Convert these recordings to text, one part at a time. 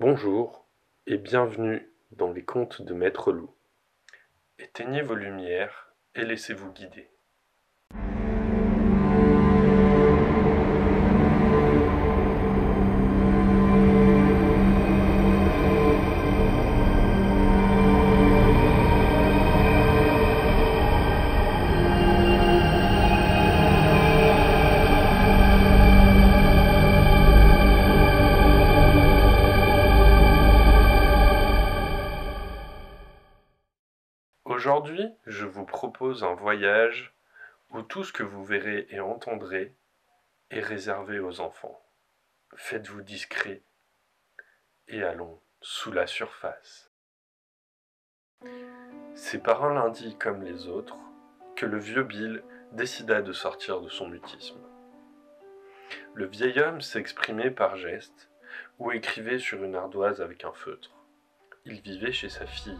Bonjour et bienvenue dans les contes de Maître Loup. Éteignez vos lumières et laissez-vous guider. Aujourd'hui, je vous propose un voyage où tout ce que vous verrez et entendrez est réservé aux enfants. Faites-vous discret et allons sous la surface. C'est par un lundi comme les autres que le vieux Bill décida de sortir de son mutisme. Le vieil homme s'exprimait par gestes ou écrivait sur une ardoise avec un feutre. Il vivait chez sa fille.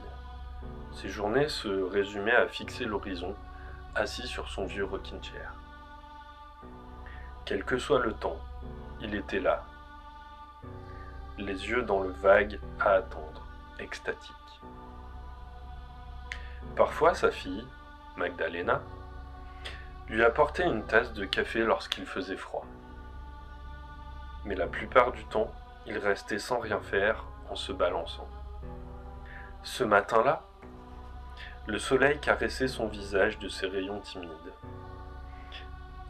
Ses journées se résumaient à fixer l'horizon, assis sur son vieux rocking-chair. Quel que soit le temps, il était là, les yeux dans le vague à attendre, extatique. Parfois sa fille, Magdalena, lui apportait une tasse de café lorsqu'il faisait froid. Mais la plupart du temps, il restait sans rien faire en se balançant. Ce matin-là, le soleil caressait son visage de ses rayons timides.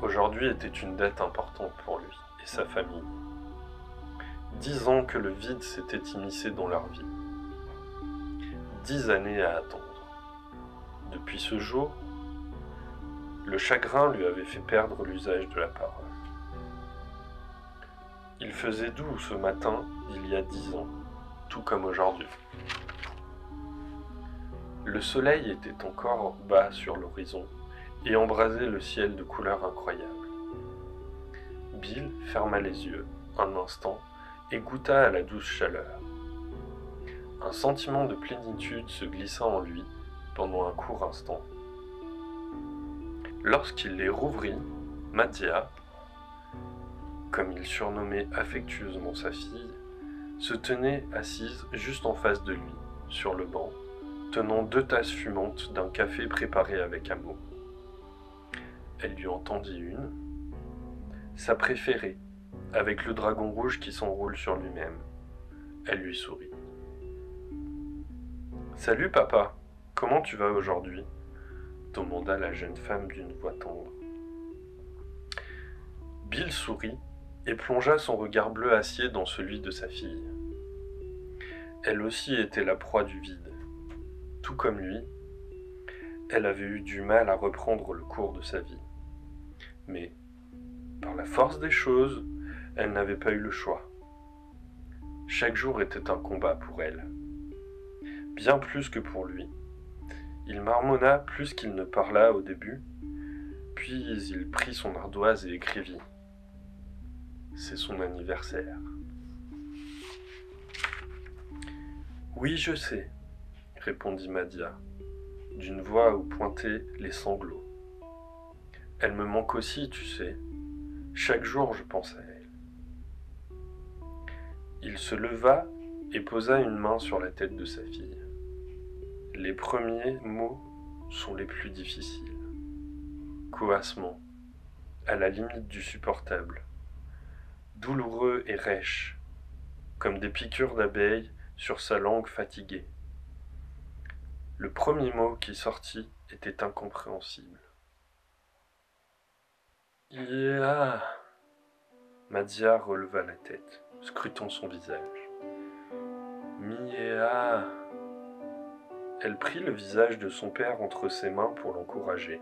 Aujourd'hui était une date importante pour lui et sa famille. 10 ans que le vide s'était immiscé dans leur vie. 10 années à attendre. Depuis ce jour, le chagrin lui avait fait perdre l'usage de la parole. Il faisait doux ce matin d'il y a 10 ans, tout comme aujourd'hui. Le soleil était encore bas sur l'horizon et embrasait le ciel de couleurs incroyables. Bill ferma les yeux un instant et goûta à la douce chaleur. Un sentiment de plénitude se glissa en lui pendant un court instant. Lorsqu'il les rouvrit, Maddia, comme il surnommait affectueusement sa fille, se tenait assise juste en face de lui, sur le banc, tenant 2 tasses fumantes d'un café préparé avec amour. Elle lui en tendit une, sa préférée, avec le dragon rouge qui s'enroule sur lui-même. Elle lui sourit. « Salut papa, comment tu vas aujourd'hui ?» demanda la jeune femme d'une voix tendre. Bill sourit et plongea son regard bleu acier dans celui de sa fille. Elle aussi était la proie du vide. Tout comme lui, elle avait eu du mal à reprendre le cours de sa vie. Mais, par la force des choses, elle n'avait pas eu le choix. Chaque jour était un combat pour elle. Bien plus que pour lui. Il marmonna plus qu'il ne parla au début, puis il prit son ardoise et écrivit. C'est son anniversaire. Oui, je sais, répondit Maddia, d'une voix où pointaient les sanglots. Elle me manque aussi, tu sais. Chaque jour, je pense à elle. Il se leva et posa une main sur la tête de sa fille. Les premiers mots sont les plus difficiles. Coassement, à la limite du supportable. Douloureux et rêche, comme des piqûres d'abeilles sur sa langue fatiguée. Le premier mot qui sortit était incompréhensible. Ya. Maddia releva la tête, scrutant son visage. Mia. Elle prit le visage de son père entre ses mains pour l'encourager.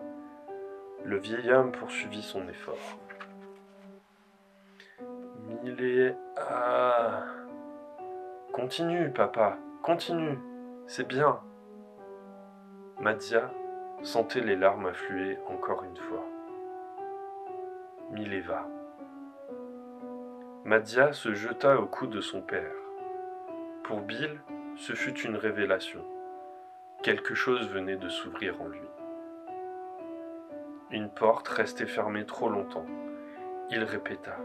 Le vieil homme poursuivit son effort. Miléa. Continue, papa, continue, c'est bien. Maddia sentait les larmes affluer encore une fois. Mileva. Maddia se jeta au cou de son père. Pour Bill, ce fut une révélation. Quelque chose venait de s'ouvrir en lui. Une porte restait fermée trop longtemps. Il répéta.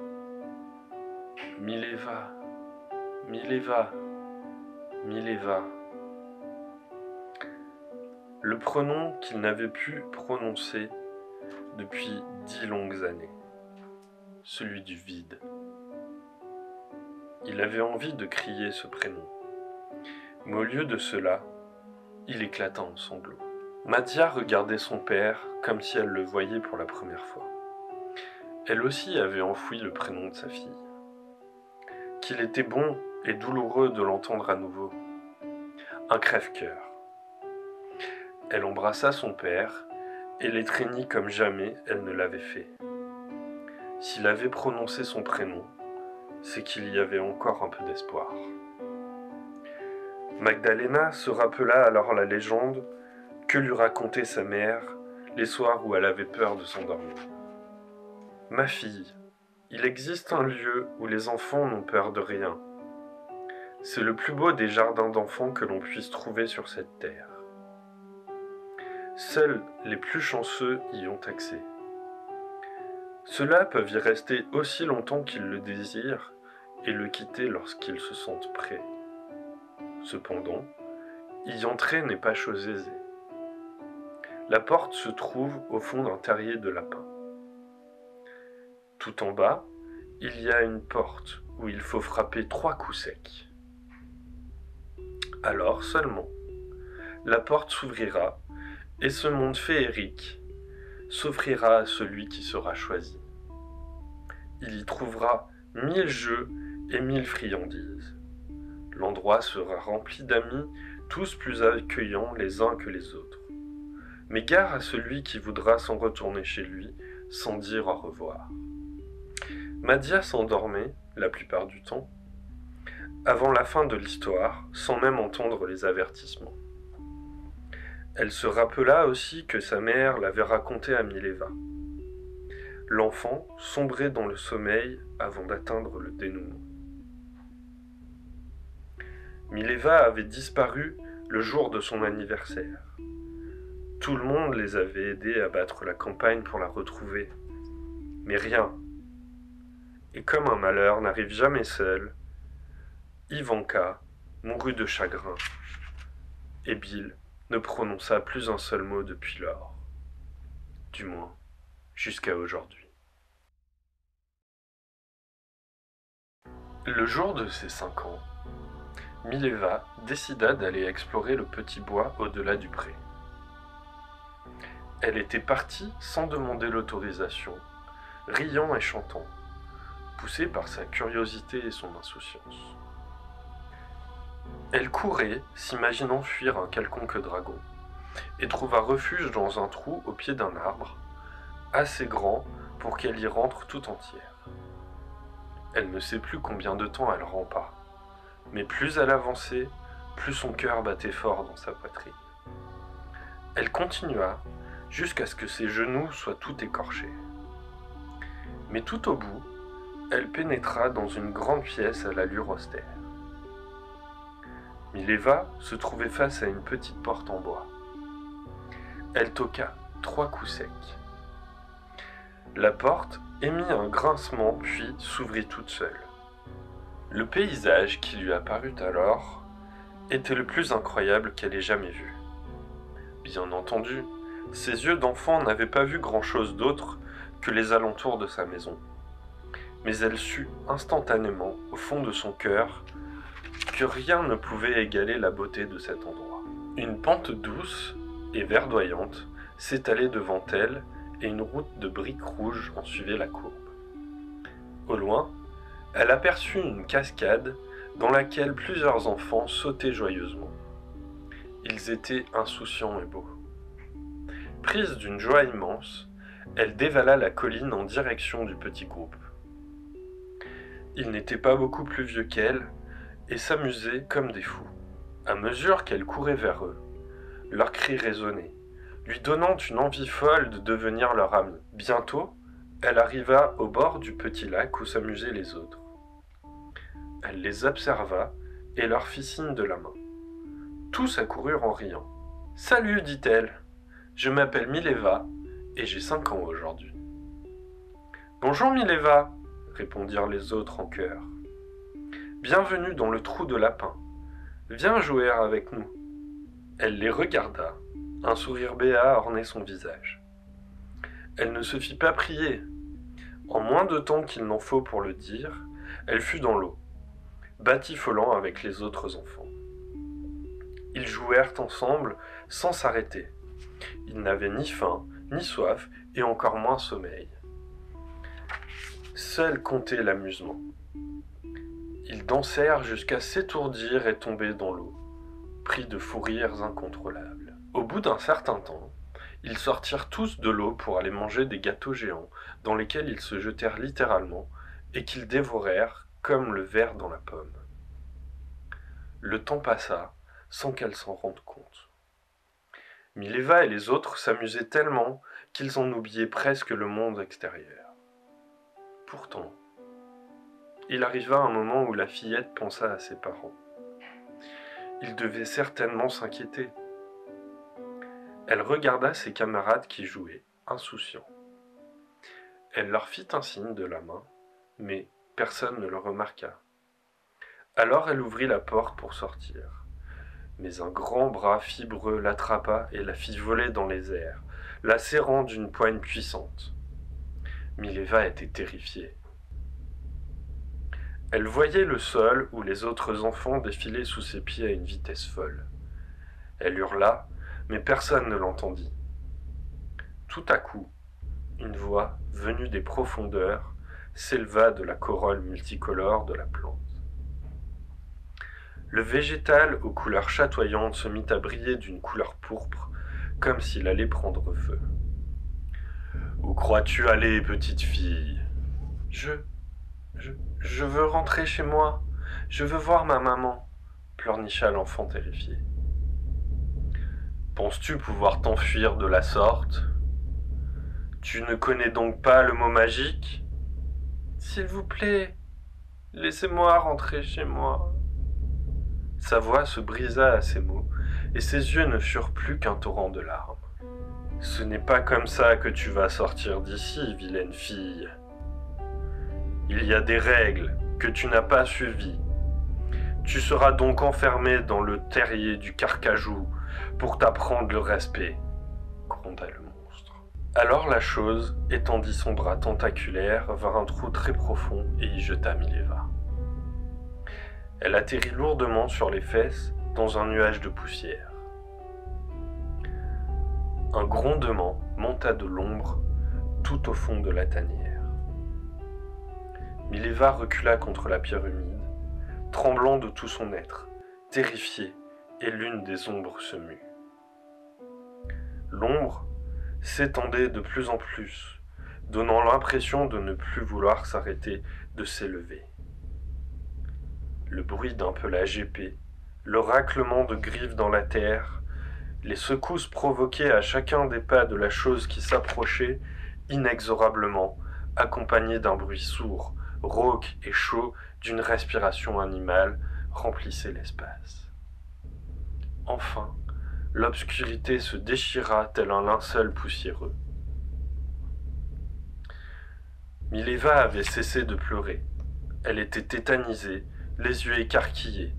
Mileva, Mileva. Mileva. Le prénom qu'il n'avait pu prononcer depuis 10 longues années, celui du vide. Il avait envie de crier ce prénom, mais au lieu de cela, il éclata en sanglots. Madia regardait son père comme si elle le voyait pour la première fois. Elle aussi avait enfoui le prénom de sa fille. Qu'il était bon et douloureux de l'entendre à nouveau. Un crève-cœur. Elle embrassa son père et l'étreignit comme jamais elle ne l'avait fait. S'il avait prononcé son prénom, c'est qu'il y avait encore un peu d'espoir. Magdalena se rappela alors la légende que lui racontait sa mère les soirs où elle avait peur de s'endormir. « Ma fille, il existe un lieu où les enfants n'ont peur de rien. C'est le plus beau des jardins d'enfants que l'on puisse trouver sur cette terre. Seuls les plus chanceux y ont accès. Ceux-là peuvent y rester aussi longtemps qu'ils le désirent et le quitter lorsqu'ils se sentent prêts. Cependant, y entrer n'est pas chose aisée. La porte se trouve au fond d'un terrier de lapins. Tout en bas, il y a une porte où il faut frapper 3 coups secs. Alors seulement, la porte s'ouvrira et ce monde féerique s'offrira à celui qui sera choisi. Il y trouvera 1000 jeux et 1000 friandises. L'endroit sera rempli d'amis, tous plus accueillants les uns que les autres. Mais gare à celui qui voudra s'en retourner chez lui sans dire au revoir. Madia s'endormait, la plupart du temps, avant la fin de l'histoire, sans même entendre les avertissements. Elle se rappela aussi que sa mère l'avait raconté à Mileva. L'enfant sombrait dans le sommeil avant d'atteindre le dénouement. Mileva avait disparu le jour de son anniversaire. Tout le monde les avait aidés à battre la campagne pour la retrouver. Mais rien. Et comme un malheur n'arrive jamais seul, Ivanka mourut de chagrin, et Bill ne prononça plus un seul mot depuis lors. Du moins, jusqu'à aujourd'hui. Le jour de ses 5 ans, Mileva décida d'aller explorer le petit bois au-delà du pré. Elle était partie sans demander l'autorisation, riant et chantant, poussée par sa curiosité et son insouciance. Elle courait, s'imaginant fuir un quelconque dragon, et trouva refuge dans un trou au pied d'un arbre, assez grand pour qu'elle y rentre tout entière. Elle ne sait plus combien de temps elle rampa, mais plus elle avançait, plus son cœur battait fort dans sa poitrine. Elle continua jusqu'à ce que ses genoux soient tout écorchés. Mais tout au bout, elle pénétra dans une grande pièce à l'allure austère. Mileva se trouvait face à une petite porte en bois. Elle toqua 3 coups secs. La porte émit un grincement puis s'ouvrit toute seule. Le paysage qui lui apparut alors était le plus incroyable qu'elle ait jamais vu. Bien entendu, ses yeux d'enfant n'avaient pas vu grand-chose d'autre que les alentours de sa maison. Mais elle sut instantanément, au fond de son cœur, que rien ne pouvait égaler la beauté de cet endroit. Une pente douce et verdoyante s'étalait devant elle et une route de briques rouges en suivait la courbe. Au loin, elle aperçut une cascade dans laquelle plusieurs enfants sautaient joyeusement. Ils étaient insouciants et beaux. Prise d'une joie immense, elle dévala la colline en direction du petit groupe. Ils n'étaient pas beaucoup plus vieux qu'elle et s'amusaient comme des fous. À mesure qu'elle courait vers eux, leurs cris résonnaient, lui donnant une envie folle de devenir leur amie. Bientôt, elle arriva au bord du petit lac où s'amusaient les autres. Elle les observa et leur fit signe de la main. Tous accoururent en riant. « Salut, dit-elle, je m'appelle Mileva et j'ai 5 ans aujourd'hui. »« Bonjour Mileva, répondirent les autres en chœur. « Bienvenue dans le trou de lapin. Viens jouer avec nous. » Elle les regarda. Un sourire béat ornait son visage. Elle ne se fit pas prier. En moins de temps qu'il n'en faut pour le dire, elle fut dans l'eau, batifolant avec les autres enfants. Ils jouèrent ensemble sans s'arrêter. Ils n'avaient ni faim, ni soif, et encore moins sommeil. Seul comptait l'amusement. Ils dansèrent jusqu'à s'étourdir et tomber dans l'eau, pris de fous rires incontrôlables. Au bout d'un certain temps, ils sortirent tous de l'eau pour aller manger des gâteaux géants, dans lesquels ils se jetèrent littéralement, et qu'ils dévorèrent comme le ver dans la pomme. Le temps passa, sans qu'elle s'en rende compte. Mileva et les autres s'amusaient tellement qu'ils en oubliaient presque le monde extérieur. Pourtant, il arriva un moment où la fillette pensa à ses parents. Ils devaient certainement s'inquiéter. Elle regarda ses camarades qui jouaient, insouciants. Elle leur fit un signe de la main, mais personne ne le remarqua. Alors elle ouvrit la porte pour sortir. Mais un grand bras fibreux l'attrapa et la fit voler dans les airs, la serrant d'une poigne puissante. Mileva était terrifiée. Elle voyait le sol où les autres enfants défilaient sous ses pieds à une vitesse folle. Elle hurla, mais personne ne l'entendit. Tout à coup, une voix, venue des profondeurs, s'éleva de la corolle multicolore de la plante. Le végétal aux couleurs chatoyantes se mit à briller d'une couleur pourpre, comme s'il allait prendre feu. « Où crois-tu aller, petite fille ? » Je veux rentrer chez moi. Je veux voir ma maman, » pleurnicha l'enfant terrifié. « Penses-tu pouvoir t'enfuir de la sorte ? Tu ne connais donc pas le mot magique ? S'il vous plaît, laissez-moi rentrer chez moi. » Sa voix se brisa à ces mots, et ses yeux ne furent plus qu'un torrent de larmes. « Ce n'est pas comme ça que tu vas sortir d'ici, vilaine fille. Il y a des règles que tu n'as pas suivies. Tu seras donc enfermée dans le terrier du Carcajou pour t'apprendre le respect, » gronda le monstre. Alors la chose étendit son bras tentaculaire vers un trou très profond et y jeta Mileva. Elle atterrit lourdement sur les fesses dans un nuage de poussière. Un grondement monta de l'ombre tout au fond de la tanière. Mileva recula contre la pierre humide, tremblant de tout son être, terrifiée, et l'une des ombres se mut. L'ombre s'étendait de plus en plus, donnant l'impression de ne plus vouloir s'arrêter de s'élever. Le bruit d'un pelage épais, le raclement de griffes dans la terre, les secousses provoquées à chacun des pas de la chose qui s'approchait inexorablement, accompagnées d'un bruit sourd, rauque et chaud d'une respiration animale, remplissaient l'espace. Enfin, l'obscurité se déchira tel un linceul poussiéreux. Mileva avait cessé de pleurer. Elle était tétanisée, les yeux écarquillés,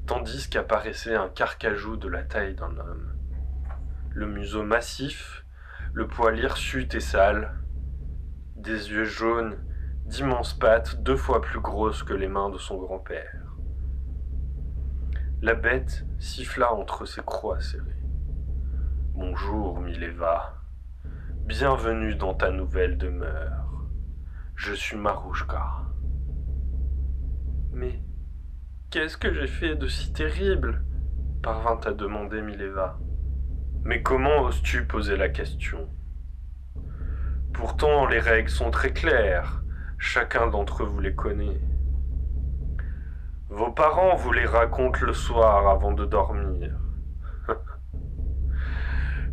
tandis qu'apparaissait un carcajou de la taille d'un homme. Le museau massif, le poil hirsute et sale, des yeux jaunes, d'immenses pattes 2 fois plus grosses que les mains de son grand-père. La bête siffla entre ses crocs serrés. « Bonjour, Mileva. Bienvenue dans ta nouvelle demeure. Je suis Marouchka. » « Mais qu'est-ce que j'ai fait de si terrible ?» parvint à demander Mileva. « Mais comment oses-tu poser la question ? Pourtant, les règles sont très claires. Chacun d'entre vous les connaît. Vos parents vous les racontent le soir avant de dormir.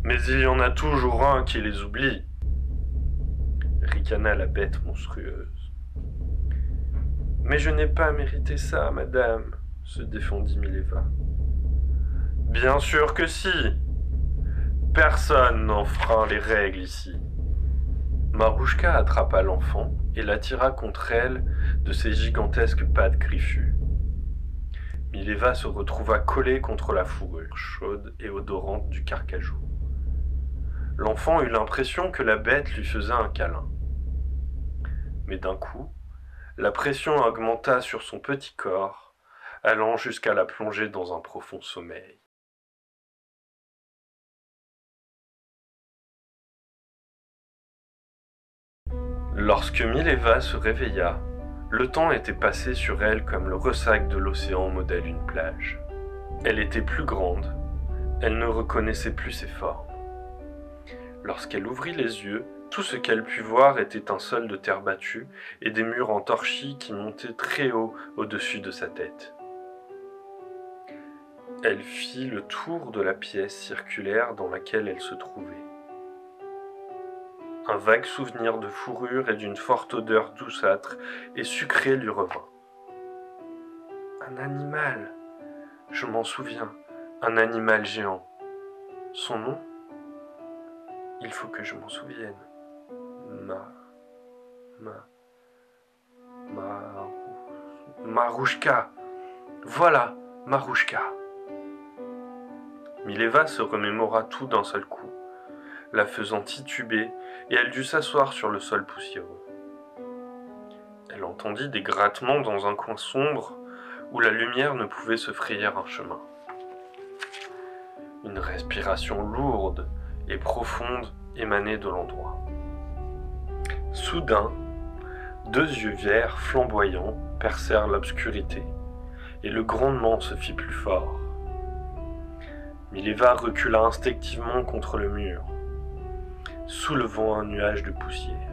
Mais il y en a toujours un qui les oublie, » ricana la bête monstrueuse. « Mais je n'ai pas mérité ça, madame, » se défendit Mileva. « Bien sûr que si. Personne n'enfreint les règles ici. » Marouchka attrapa l'enfant et l'attira contre elle de ses gigantesques pattes griffues. Mileva se retrouva collée contre la fourrure chaude et odorante du carcajou. L'enfant eut l'impression que la bête lui faisait un câlin. Mais d'un coup, la pression augmenta sur son petit corps, allant jusqu'à la plonger dans un profond sommeil. Lorsque Mileva se réveilla, le temps était passé sur elle comme le ressac de l'océan modèle une plage. Elle était plus grande, elle ne reconnaissait plus ses formes. Lorsqu'elle ouvrit les yeux, tout ce qu'elle put voir était un sol de terre battue et des murs en torchis qui montaient très haut au-dessus de sa tête. Elle fit le tour de la pièce circulaire dans laquelle elle se trouvait. Un vague souvenir de fourrure et d'une forte odeur douceâtre et sucrée lui revint. Un animal, je m'en souviens, un animal géant. Son nom ? Il faut que je m'en souvienne. Marouchka. Voilà, Marouchka. Mileva se remémora tout d'un seul coup, la faisant tituber, et elle dut s'asseoir sur le sol poussiéreux. Elle entendit des grattements dans un coin sombre où la lumière ne pouvait se frayer un chemin. Une respiration lourde et profonde émanait de l'endroit. Soudain, deux yeux verts flamboyants percèrent l'obscurité, et le grondement se fit plus fort. Mileva recula instinctivement contre le mur, soulevant un nuage de poussière.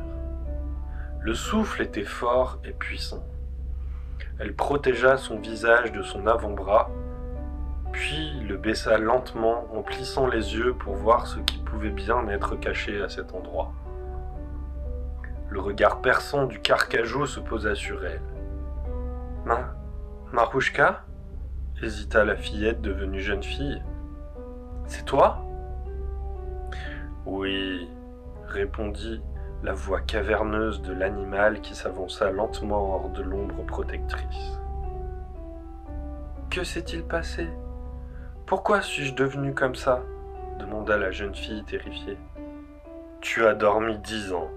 Le souffle était fort et puissant. Elle protégea son visage de son avant-bras, puis le baissa lentement en plissant les yeux pour voir ce qui pouvait bien être caché à cet endroit. Le regard perçant du carcajou se posa sur elle. Marouchka ? Hésita la fillette devenue jeune fille. C'est toi ? Oui, répondit la voix caverneuse de l'animal qui s'avança lentement hors de l'ombre protectrice. Que s'est-il passé ? Pourquoi suis-je devenue comme ça ? Demanda la jeune fille terrifiée. Tu as dormi 10 ans.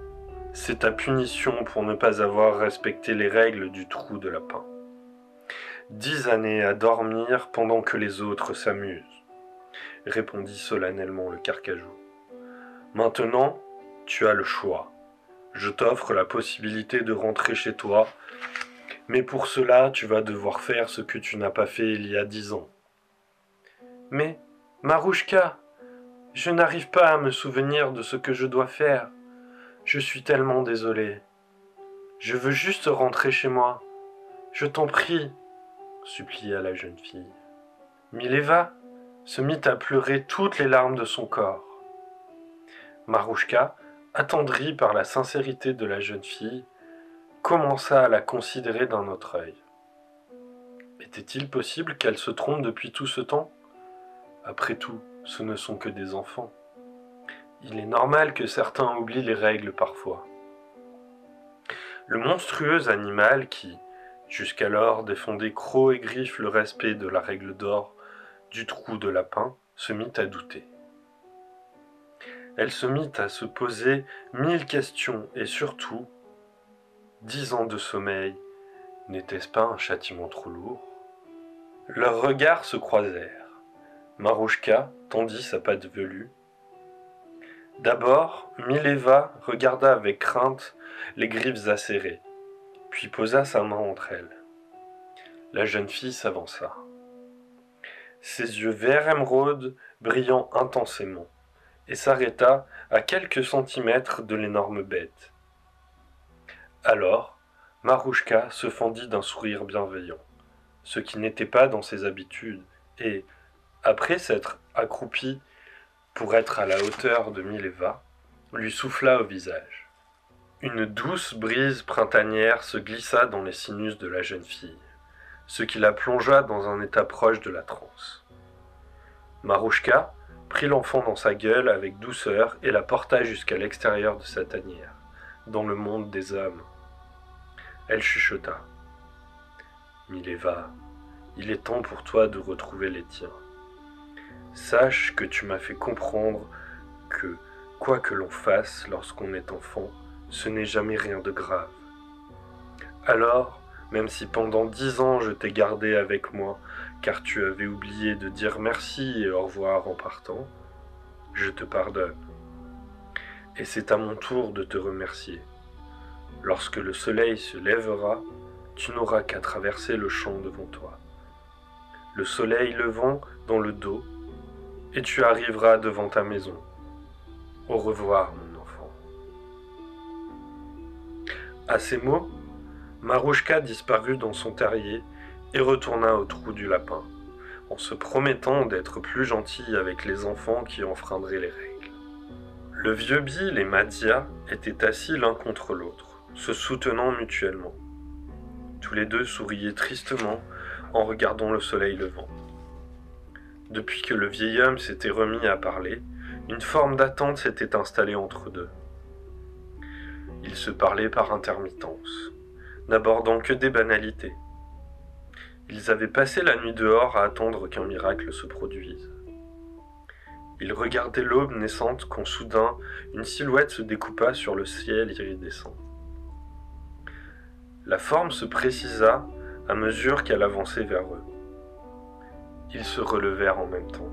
C'est ta punition pour ne pas avoir respecté les règles du trou de lapin. 10 années à dormir pendant que les autres s'amusent, répondit solennellement le carcajou. Maintenant, tu as le choix. Je t'offre la possibilité de rentrer chez toi, mais pour cela, tu vas devoir faire ce que tu n'as pas fait il y a 10 ans. Mais, Marouchka, je n'arrive pas à me souvenir de ce que je dois faire. Je suis tellement désolée. Je veux juste rentrer chez moi. Je t'en prie, supplia la jeune fille. Mileva se mit à pleurer toutes les larmes de son corps. Marouchka, attendrie par la sincérité de la jeune fille, commença à la considérer d'un autre œil. Était-il possible qu'elle se trompe depuis tout ce temps ? Après tout, ce ne sont que des enfants. Il est normal que certains oublient les règles parfois. Le monstrueux animal qui, jusqu'alors, défendait crocs et griffes le respect de la règle d'or du trou de lapin, se mit à douter. Elle se mit à se poser 1000 questions et surtout, 10 ans de sommeil, n'était-ce pas un châtiment trop lourd ? Leurs regards se croisèrent. Marouchka tendit sa patte velue. D'abord, Mileva regarda avec crainte les griffes acérées, puis posa sa main entre elles. La jeune fille s'avança. Ses yeux vert émeraude brillant intensément, et s'arrêta à quelques centimètres de l'énorme bête. Alors, Marouchka se fendit d'un sourire bienveillant, ce qui n'était pas dans ses habitudes, et, après s'être accroupie pour être à la hauteur de Mileva, lui souffla au visage. Une douce brise printanière se glissa dans les sinus de la jeune fille, ce qui la plongea dans un état proche de la transe. Marouchka prit l'enfant dans sa gueule avec douceur et la porta jusqu'à l'extérieur de sa tanière, dans le monde des hommes. Elle chuchota. « Mileva, il est temps pour toi de retrouver les tiens. Sache que tu m'as fait comprendre que, quoi que l'on fasse lorsqu'on est enfant, ce n'est jamais rien de grave. Alors, même si pendant 10 ans je t'ai gardé avec moi, car tu avais oublié de dire merci et au revoir en partant, je te pardonne. Et c'est à mon tour de te remercier. Lorsque le soleil se lèvera, tu n'auras qu'à traverser le champ devant toi. Le soleil levant dans le dos, et tu arriveras devant ta maison. Au revoir, mon enfant. À ces mots, Marouchka disparut dans son terrier et retourna au trou du lapin, en se promettant d'être plus gentille avec les enfants qui enfreindraient les règles. Le vieux Bill et Madia étaient assis l'un contre l'autre, se soutenant mutuellement. Tous les deux souriaient tristement en regardant le soleil levant. Depuis que le vieil homme s'était remis à parler, une forme d'attente s'était installée entre deux. Ils se parlaient par intermittence, n'abordant que des banalités. Ils avaient passé la nuit dehors à attendre qu'un miracle se produise. Ils regardaient l'aube naissante quand soudain une silhouette se découpa sur le ciel iridescent. La forme se précisa à mesure qu'elle avançait vers eux. Ils se relevèrent en même temps,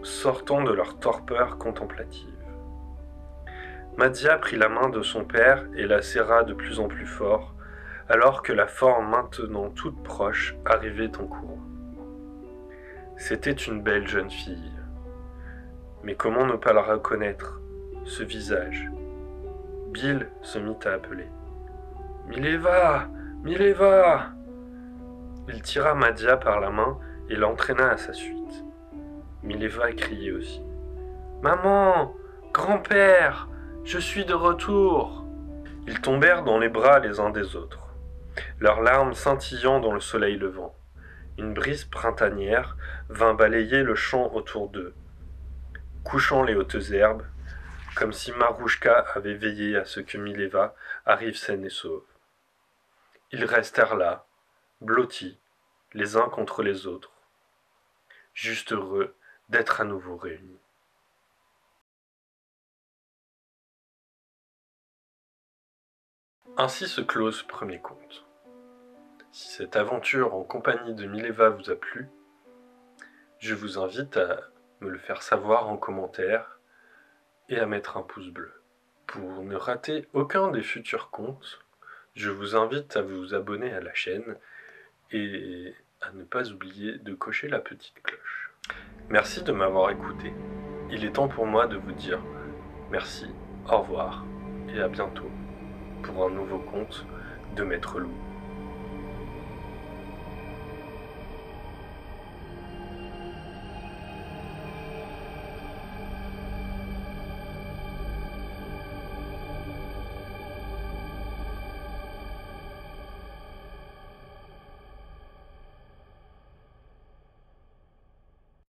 sortant de leur torpeur contemplative. Madia prit la main de son père et la serra de plus en plus fort, alors que la forme maintenant toute proche arrivait en courant. C'était une belle jeune fille. Mais comment ne pas la reconnaître, ce visage? Bill se mit à appeler. « Mileva! Mileva !» Il tira Madia par la main et l'entraîna à sa suite. Mileva criait aussi. « Maman! Grand-père! Je suis de retour !» Ils tombèrent dans les bras les uns des autres, leurs larmes scintillant dans le soleil levant. Une brise printanière vint balayer le champ autour d'eux, couchant les hautes herbes, comme si Marouchka avait veillé à ce que Mileva arrive saine et sauve. Ils restèrent là, blottis, les uns contre les autres, juste heureux d'être à nouveau réunis. Ainsi se clôt ce premier conte. Si cette aventure en compagnie de Mileva vous a plu, je vous invite à me le faire savoir en commentaire et à mettre un pouce bleu. Pour ne rater aucun des futurs contes, je vous invite à vous abonner à la chaîne et à ne pas oublier de cocher la petite cloche. Merci de m'avoir écouté. Il est temps pour moi de vous dire merci, au revoir et à bientôt pour un nouveau conte de Maître Loup.